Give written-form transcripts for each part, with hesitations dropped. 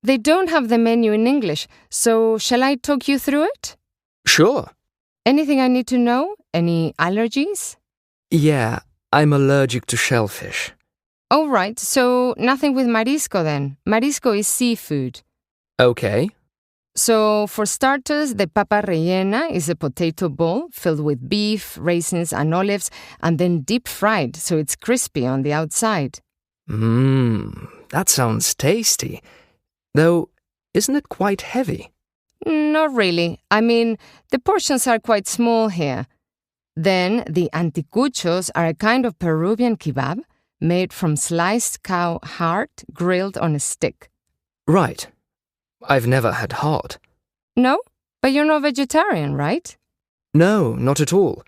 They don't have the menu in English, so shall I talk you through it? Sure. Anything I need to know? Any allergies? Yeah, I'm allergic to shellfish. Oh, right, so nothing with marisco then. Marisco is seafood. Okay. So for starters, the papa rellena is a potato bowl filled with beef, raisins, and olives, and then deep fried so it's crispy on the outside. That sounds tasty. Though, isn't it quite heavy? Not really. I mean, the portions are quite small here. Then the anticuchos are a kind of Peruvian kebab made from sliced cow heart grilled on a stick. Right. I've never had heart. No? But you're not vegetarian, right? No, not at all.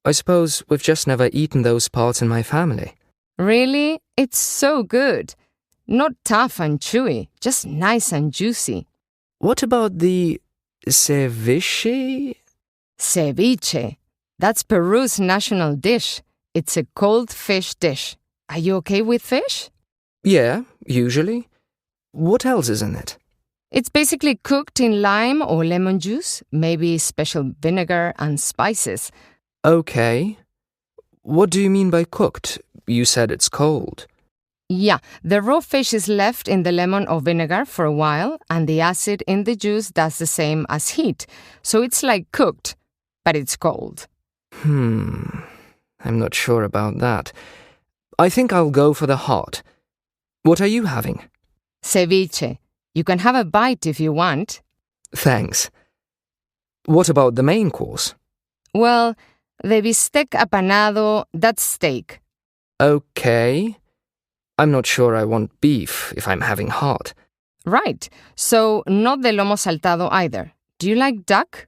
I suppose we've just never eaten those parts in my family. Really? It's so good. Not tough and chewy, just nice and juicy. What about the ceviche? Ceviche. That's Peru's national dish. It's a cold fish dish. Are you okay with fish? Yeah, usually. What else is in it? It's basically cooked in lime or lemon juice, maybe special vinegar and spices. Okay. What do you mean by cooked? You said it's cold. Yeah, the raw fish is left in the lemon or vinegar for a while, and the acid in the juice does the same as heat. So it's like cooked, but it's cold. I'm not sure about that. I think I'll go for the heart. What are you having? Ceviche. You can have a bite if you want. Thanks. What about the main course? Well, the bistec apanado, that's steak. Okay. I'm not sure I want beef if I'm having heart. Right. So not the lomo saltado either. Do you like duck?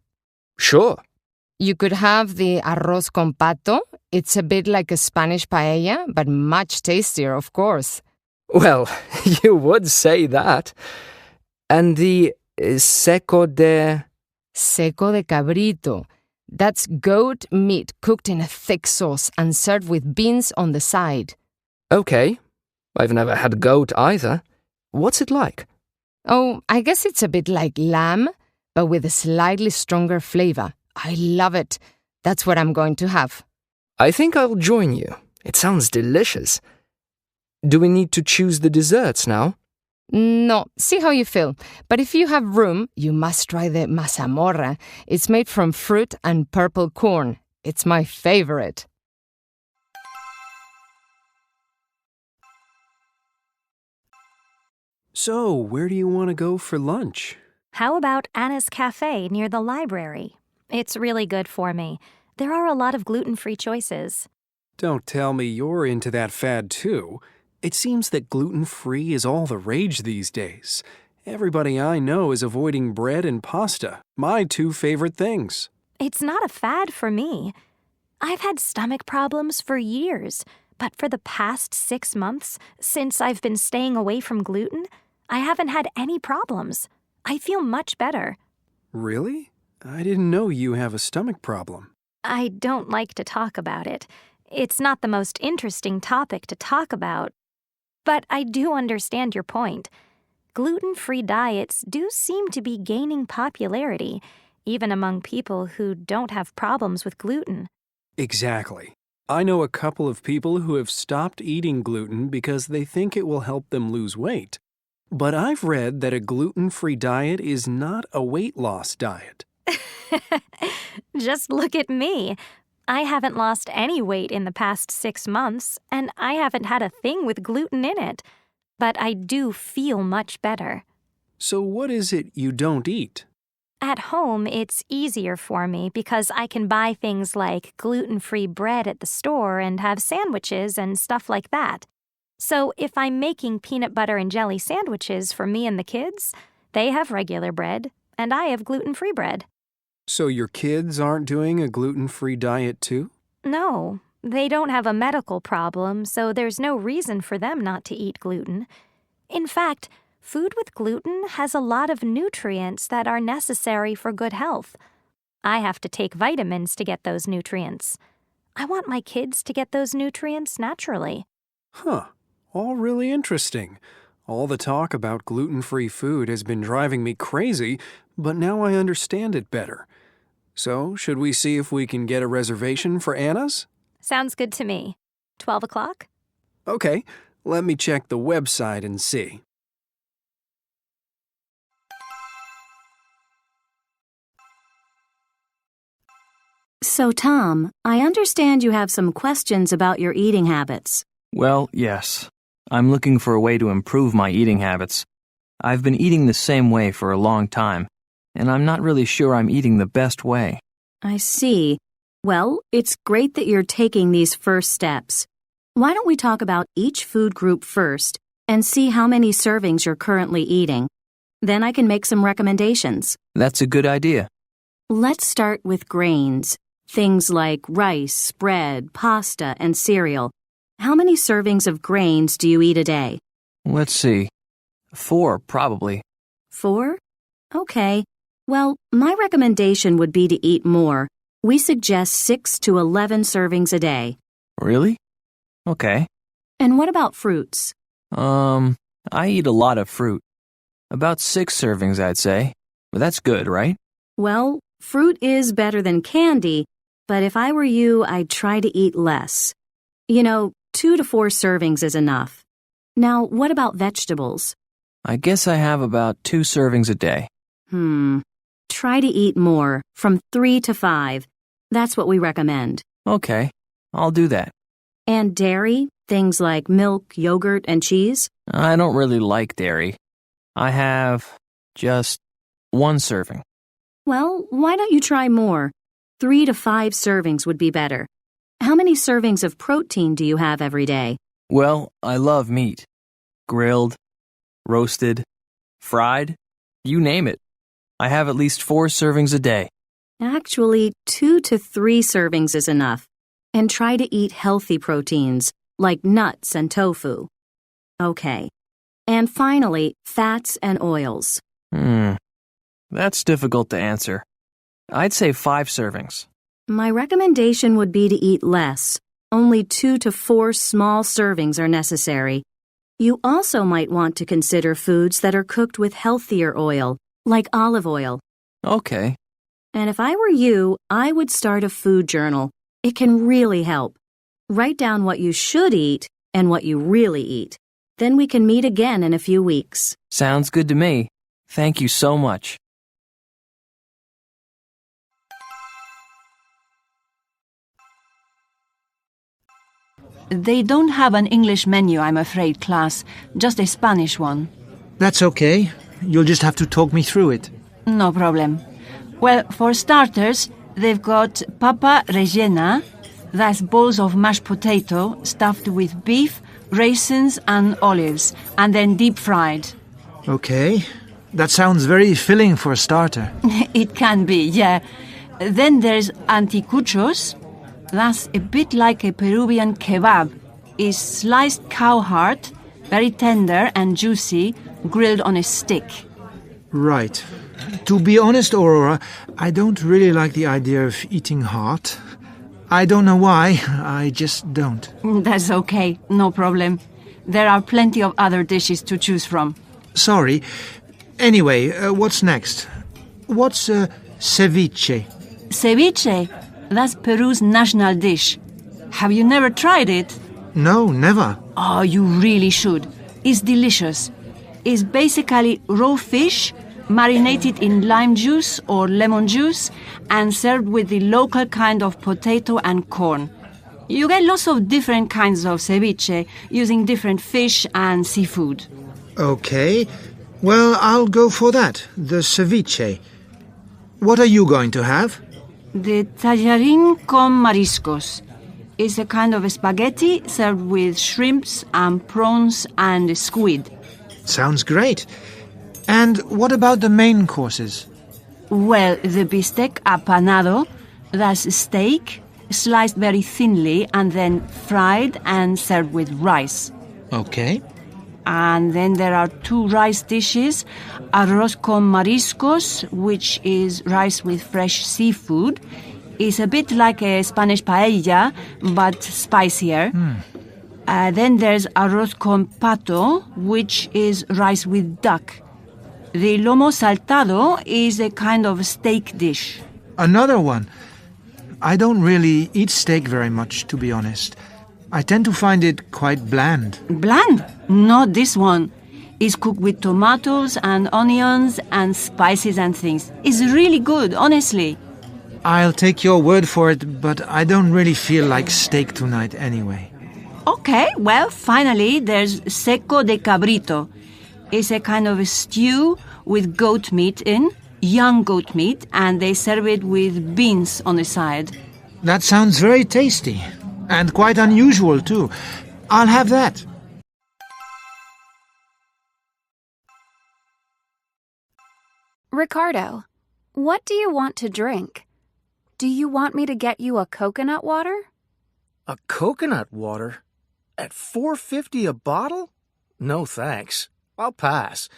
Sure. You could have the arroz con pato. It's a bit like a Spanish paella, but much tastier, of course. Well, you would say that. And the seco de... Seco de cabrito. That's goat meat cooked in a thick sauce and served with beans on the side. Okay. I've never had goat either. What's it like? Oh, I guess it's a bit like lamb, but with a slightly stronger flavor. I love it. That's what I'm going to have. I think I'll join you. It sounds delicious. Do we need to choose the desserts now? No, see how you feel. But if you have room, you must try the mazamorra. It's made from fruit and purple corn. It's my favorite. So, where do you want to go for lunch? How about Anna's Cafe near the library? It's really good for me. There are a lot of gluten-free choices. Don't tell me you're into that fad too. It seems that gluten-free is all the rage these days. Everybody I know is avoiding bread and pasta, my two favorite things. It's not a fad for me. I've had stomach problems for years, but for the past 6 months, since I've been staying away from gluten, I haven't had any problems. I feel much better. Really? I didn't know you have a stomach problem. I don't like to talk about it. It's not the most interesting topic to talk about. But I do understand your point. Gluten-free diets do seem to be gaining popularity, even among people who don't have problems with gluten. Exactly. I know a couple of people who have stopped eating gluten because they think it will help them lose weight. But I've read that a gluten-free diet is not a weight loss diet. Just look at me. I haven't lost any weight in the past 6 months, and I haven't had a thing with gluten in it. But I do feel much better. So what is it you don't eat? At home, it's easier for me because I can buy things like gluten-free bread at the store and have sandwiches and stuff like that. So if I'm making peanut butter and jelly sandwiches for me and the kids, they have regular bread, and I have gluten-free bread. So your kids aren't doing a gluten-free diet too? No, they don't have a medical problem, so there's no reason for them not to eat gluten. In fact, food with gluten has a lot of nutrients that are necessary for good health. I have to take vitamins to get those nutrients. I want my kids to get those nutrients naturally. Huh. All really interesting. All the talk about gluten-free food has been driving me crazy, but now I understand it better. So, should we see if we can get a reservation for Anna's? Sounds good to me. 12 o'clock? Okay, let me check the website and see. So, Tom, I understand you have some questions about your eating habits. Well, yes. I'm looking for a way to improve my eating habits. I've been eating the same way for a long time, and I'm not really sure I'm eating the best way. I see. Well, it's great that you're taking these first steps. Why don't we talk about each food group first and see how many servings you're currently eating? Then I can make some recommendations. That's a good idea. Let's start with grains. Things like rice, bread, pasta, and cereal. How many servings of grains do you eat a day? Let's see. 4, probably. 4? Okay. Well, my recommendation would be to eat more. We suggest 6 to 11 servings a day. Really? Okay. And what about fruits? I eat a lot of fruit. About 6 servings, I'd say. But that's good, right? Well, fruit is better than candy, but if I were you, I'd try to eat less. 2 to 4 servings is enough. Now, what about vegetables? I guess I have about 2 servings a day. Try to eat more, from 3 to 5. That's what we recommend. Okay, I'll do that. And dairy, things like milk, yogurt, and cheese? I don't really like dairy. I have just 1 serving. Well, why don't you try more? 3 to 5 servings would be better. How many servings of protein do you have every day? Well, I love meat. Grilled, roasted, fried, you name it. I have at least 4 servings a day. Actually, 2 to 3 servings is enough. And try to eat healthy proteins, like nuts and tofu. Okay. And finally, fats and oils. That's difficult to answer. I'd say 5 servings. My recommendation would be to eat less. Only 2 to 4 small servings are necessary. You also might want to consider foods that are cooked with healthier oil, like olive oil. Okay. And if I were you, I would start a food journal. It can really help. Write down what you should eat and what you really eat. Then we can meet again in a few weeks. Sounds good to me. Thank you so much. They don't have an English menu, I'm afraid, class. Just a Spanish one. That's okay. You'll just have to talk me through it. No problem. Well, for starters, they've got papa rellena. That's balls of mashed potato stuffed with beef, raisins and olives, and then deep fried. Okay. That sounds very filling for a starter. It can be, yeah. Then there's anticuchos. That's a bit like a Peruvian kebab. It's sliced cow heart, very tender and juicy, grilled on a stick. Right. To be honest, Aurora, I don't really like the idea of eating heart. I don't know why, I just don't. That's okay, no problem. There are plenty of other dishes to choose from. Sorry. Anyway, what's next? What's ceviche? Ceviche? That's Peru's national dish. Have you never tried it? No, never. Oh, you really should. It's delicious. It's basically raw fish, marinated in lime juice or lemon juice, and served with the local kind of potato and corn. You get lots of different kinds of ceviche, using different fish and seafood. Okay. Well, I'll go for that, the ceviche. What are you going to have? The tallarín con mariscos is a kind of spaghetti served with shrimps and prawns and squid. Sounds great. And what about the main courses? Well, the bistec apanado, that's steak, sliced very thinly and then fried and served with rice. Okay. And then there are 2 rice dishes, arroz con mariscos, which is rice with fresh seafood. It's a bit like a Spanish paella, but spicier. Then there's arroz con pato, which is rice with duck. The lomo saltado is a kind of steak dish. Another one. I don't really eat steak very much, to be honest. I tend to find it quite bland. Bland? Not this one. It's cooked with tomatoes and onions and spices and things. It's really good, honestly. I'll take your word for it, but I don't really feel like steak tonight anyway. Okay, well, finally, there's seco de cabrito. It's a kind of a stew with goat meat in, young goat meat, and they serve it with beans on the side. That sounds very tasty, and quite unusual too. I'll have that. Ricardo, what do you want to drink? Do you want me to get you a coconut water? A coconut water? At $4.50 a bottle? No thanks. I'll pass.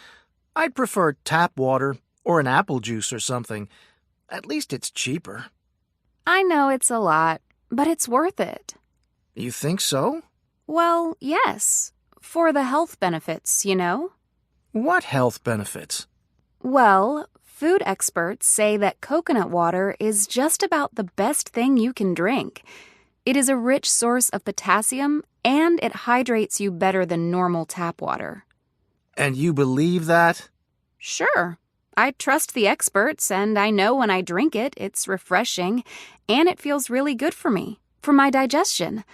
I'd prefer tap water or an apple juice or something. At least it's cheaper. I know it's a lot, but it's worth it. You think so? Well, yes. For the health benefits, you know? What health benefits? Well, food experts say that coconut water is just about the best thing you can drink. It is a rich source of potassium, and it hydrates you better than normal tap water. And you believe that? Sure. I trust the experts, and I know when I drink it, it's refreshing, and it feels really good for me, for my digestion.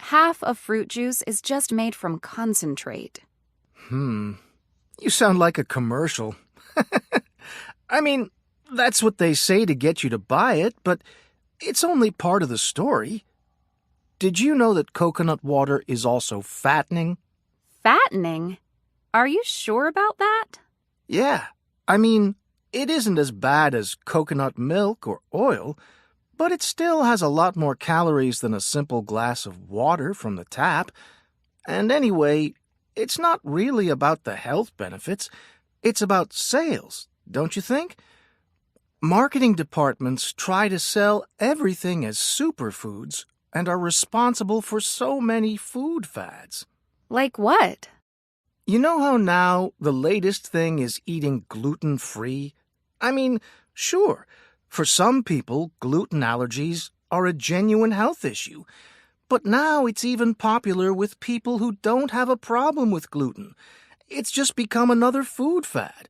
Half of fruit juice is just made from concentrate. You sound like a commercial. I mean, that's what they say to get you to buy it, but it's only part of the story. Did you know that coconut water is also fattening? Fattening? Are you sure about that? Yeah. I mean, it isn't as bad as coconut milk or oil, but it still has a lot more calories than a simple glass of water from the tap. And anyway, it's not really about the health benefits. It's about sales, don't you think? Marketing departments try to sell everything as superfoods and are responsible for so many food fads. Like what? You know how now the latest thing is eating gluten-free? I mean, sure, for some people, gluten allergies are a genuine health issue. But now it's even popular with people who don't have a problem with gluten. It's just become another food fad.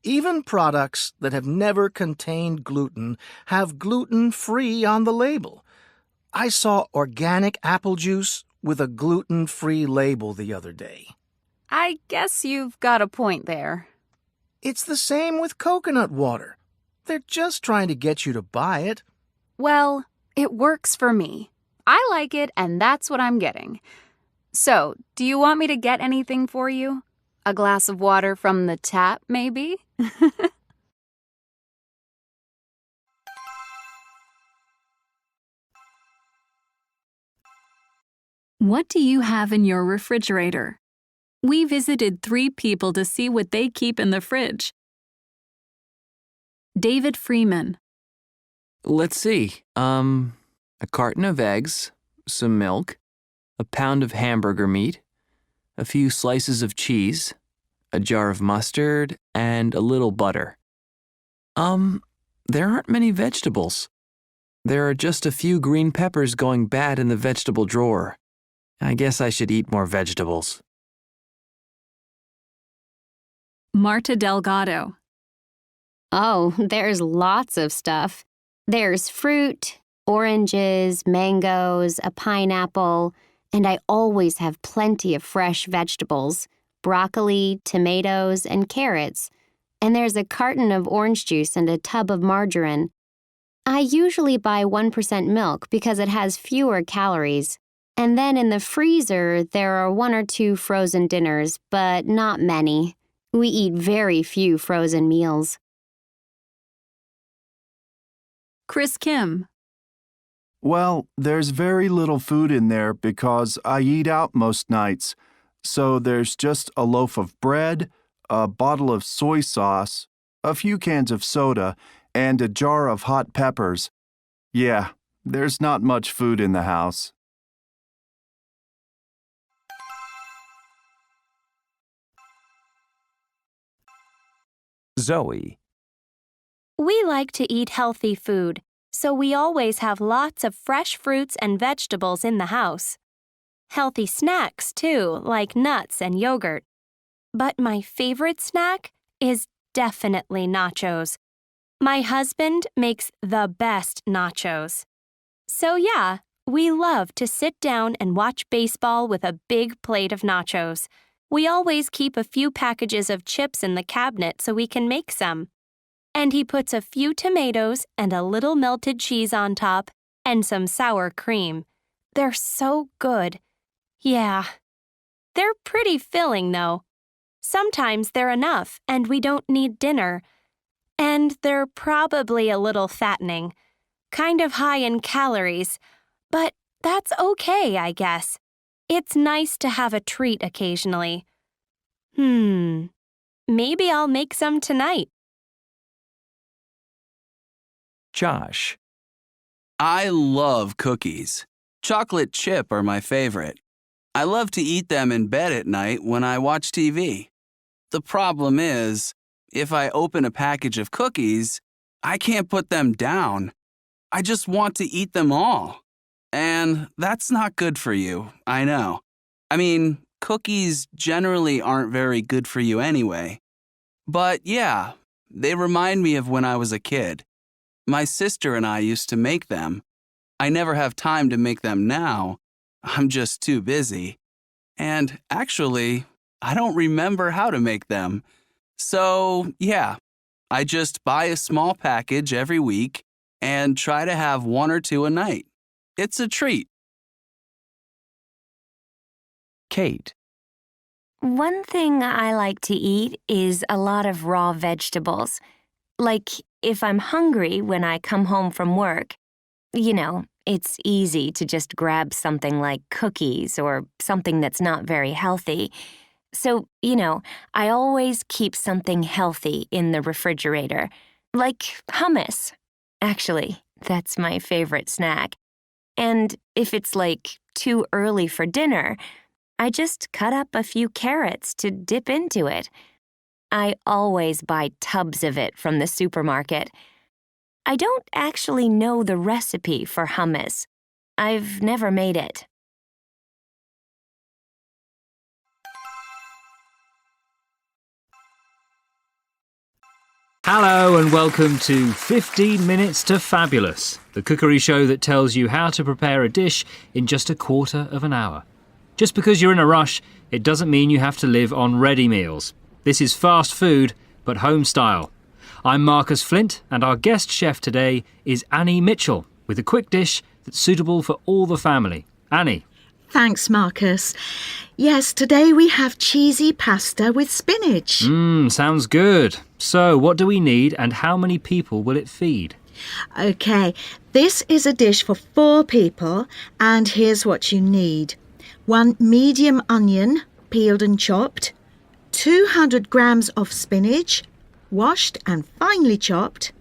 Even products that have never contained gluten have gluten-free on the label. I saw organic apple juice with a gluten-free label the other day. I guess you've got a point there. It's the same with coconut water. They're just trying to get you to buy it. Well, it works for me. I like it, and that's what I'm getting. So, do you want me to get anything for you? A glass of water from the tap, maybe? What do you have in your refrigerator? We visited 3 people to see what they keep in the fridge. David Freeman. Let's see. A carton of eggs, some milk, a pound of hamburger meat, a few slices of cheese, a jar of mustard, and a little butter. There aren't many vegetables. There are just a few green peppers going bad in the vegetable drawer. I guess I should eat more vegetables. Marta Delgado. Oh, there's lots of stuff. There's fruit, oranges, mangoes, a pineapple, and I always have plenty of fresh vegetables, broccoli, tomatoes, and carrots. And there's a carton of orange juice and a tub of margarine. I usually buy 1% milk because it has fewer calories. And then in the freezer, there are 1 or 2 frozen dinners, but not many. We eat very few frozen meals. Chris Kim. Well, there's very little food in there because I eat out most nights. So there's just a loaf of bread, a bottle of soy sauce, a few cans of soda, and a jar of hot peppers. Yeah, there's not much food in the house. Zoe. We like to eat healthy food, so we always have lots of fresh fruits and vegetables in the house. Healthy snacks, too, like nuts and yogurt. But my favorite snack is definitely nachos. My husband makes the best nachos. So yeah, we love to sit down and watch baseball with a big plate of nachos. We always keep a few packages of chips in the cabinet so we can make some. And he puts a few tomatoes and a little melted cheese on top and some sour cream. They're so good. Yeah. They're pretty filling, though. Sometimes they're enough and we don't need dinner. And they're probably a little fattening. Kind of high in calories. But that's okay, I guess. It's nice to have a treat occasionally. Maybe I'll make some tonight. Josh. I love cookies. Chocolate chip are my favorite. I love to eat them in bed at night when I watch TV. The problem is, if I open a package of cookies, I can't put them down. I just want to eat them all. And that's not good for you, I know. I mean, cookies generally aren't very good for you anyway. But yeah, they remind me of when I was a kid. My sister and I used to make them. I never have time to make them now. I'm just too busy. And actually, I don't remember how to make them. So, yeah, I just buy a small package every week and try to have 1 or 2 a night. It's a treat. Kate. One thing I like to eat is a lot of raw vegetables. Like, if I'm hungry when I come home from work, it's easy to just grab something like cookies or something that's not very healthy. So, I always keep something healthy in the refrigerator, like hummus. Actually, that's my favorite snack. And if it's too early for dinner, I just cut up a few carrots to dip into it. I always buy tubs of it from the supermarket. I don't actually know the recipe for hummus. I've never made it. Hello and welcome to 15 Minutes to Fabulous, the cookery show that tells you how to prepare a dish in just a quarter of an hour. Just because you're in a rush, it doesn't mean you have to live on ready meals. This is fast food, but home style. I'm Marcus Flint, and our guest chef today is Annie Mitchell, with a quick dish that's suitable for all the family. Annie. Thanks, Marcus. Yes, today we have cheesy pasta with spinach. Sounds good. So, what do we need and how many people will it feed? OK, this is a dish for 4 people, and here's what you need. 1 medium onion, peeled and chopped. 200 grams of spinach, washed and finely chopped.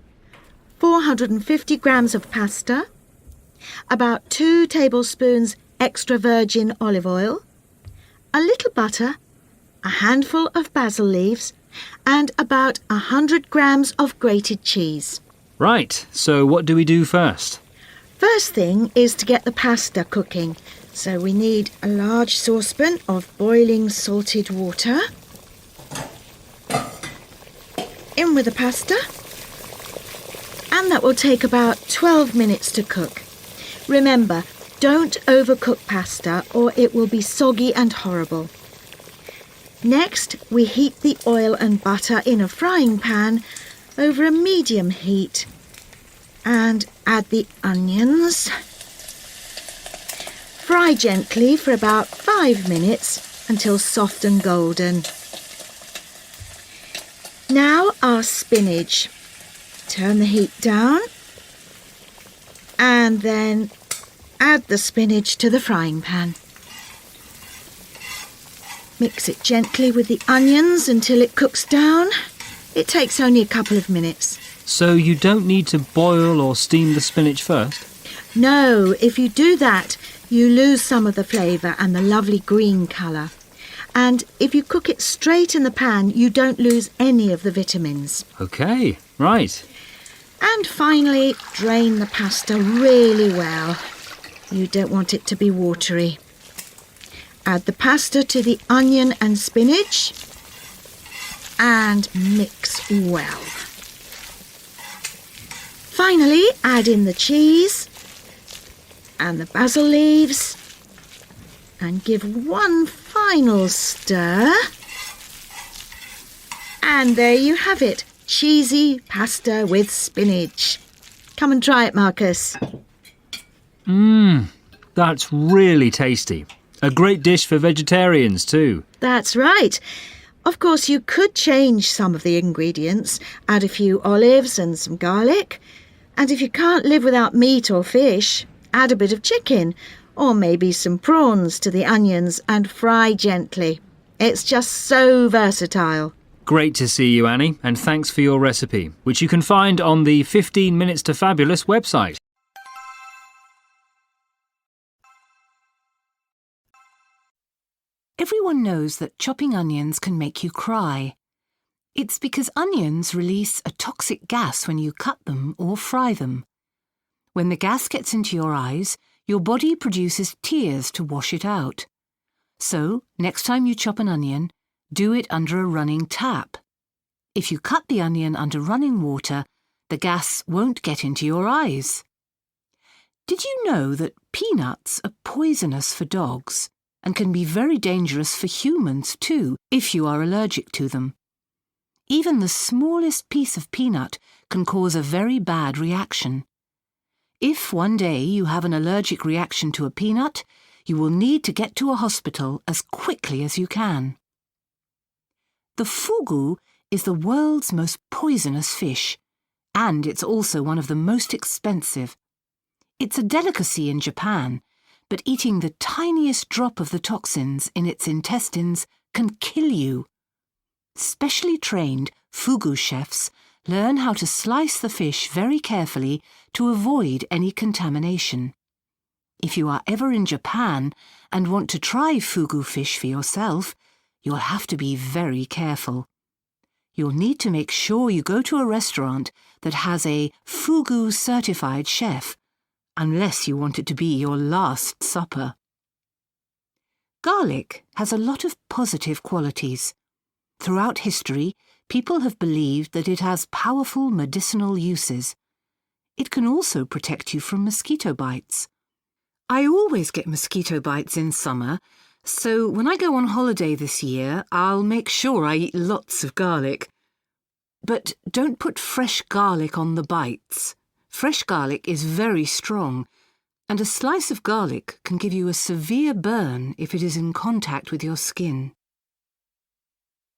450 grams of pasta. About 2 tablespoons extra virgin olive oil, a little butter, a handful of basil leaves, and about 100 grams of grated cheese. Right, so what do we do first? First thing is to get the pasta cooking. So we need a large saucepan of boiling salted water. In with the pasta. And that will take about 12 minutes to cook. Remember, don't overcook pasta or it will be soggy and horrible. Next, we heat the oil and butter in a frying pan over a medium heat and add the onions. Fry gently for about 5 minutes until soft and golden. Now our spinach. Turn the heat down and then add the spinach to the frying pan. Mix it gently with the onions until it cooks down. It takes only a couple of minutes. So you don't need to boil or steam the spinach first? No, if you do that, you lose some of the flavour and the lovely green colour. And if you cook it straight in the pan, you don't lose any of the vitamins. OK, right. And finally, drain the pasta really well. You don't want it to be watery. Add the pasta to the onion and spinach and mix well. Finally, add in the cheese and the basil leaves and give one final stir. And there you have it, cheesy pasta with spinach. Come and try it, Marcus. That's really tasty. A great dish for vegetarians too. That's right. Of course, you could change some of the ingredients, add a few olives and some garlic. And if you can't live without meat or fish, add a bit of chicken or maybe some prawns to the onions and fry gently. It's just so versatile. Great to see you, Annie, and thanks for your recipe, which you can find on the 15 Minutes to Fabulous website. Everyone knows that chopping onions can make you cry. It's because onions release a toxic gas when you cut them or fry them. When the gas gets into your eyes, your body produces tears to wash it out. So, next time you chop an onion, do it under a running tap. If you cut the onion under running water, the gas won't get into your eyes. Did you know that peanuts are poisonous for dogs and can be very dangerous for humans too if you are allergic to them? Even the smallest piece of peanut can cause a very bad reaction. If one day you have an allergic reaction to a peanut, you will need to get to a hospital as quickly as you can. The fugu is the world's most poisonous fish, and it's also one of the most expensive. It's a delicacy in Japan, but eating the tiniest drop of the toxins in its intestines can kill you. Specially trained fugu chefs learn how to slice the fish very carefully to avoid any contamination. If you are ever in Japan and want to try fugu fish for yourself, you'll have to be very careful. You'll need to make sure you go to a restaurant that has a fugu certified chef, unless you want it to be your last supper. Garlic has a lot of positive qualities. Throughout history, people have believed that it has powerful medicinal uses. It can also protect you from mosquito bites. I always get mosquito bites in summer, so when I go on holiday this year, I'll make sure I eat lots of garlic. But don't put fresh garlic on the bites. Fresh garlic is very strong, and a slice of garlic can give you a severe burn if it is in contact with your skin.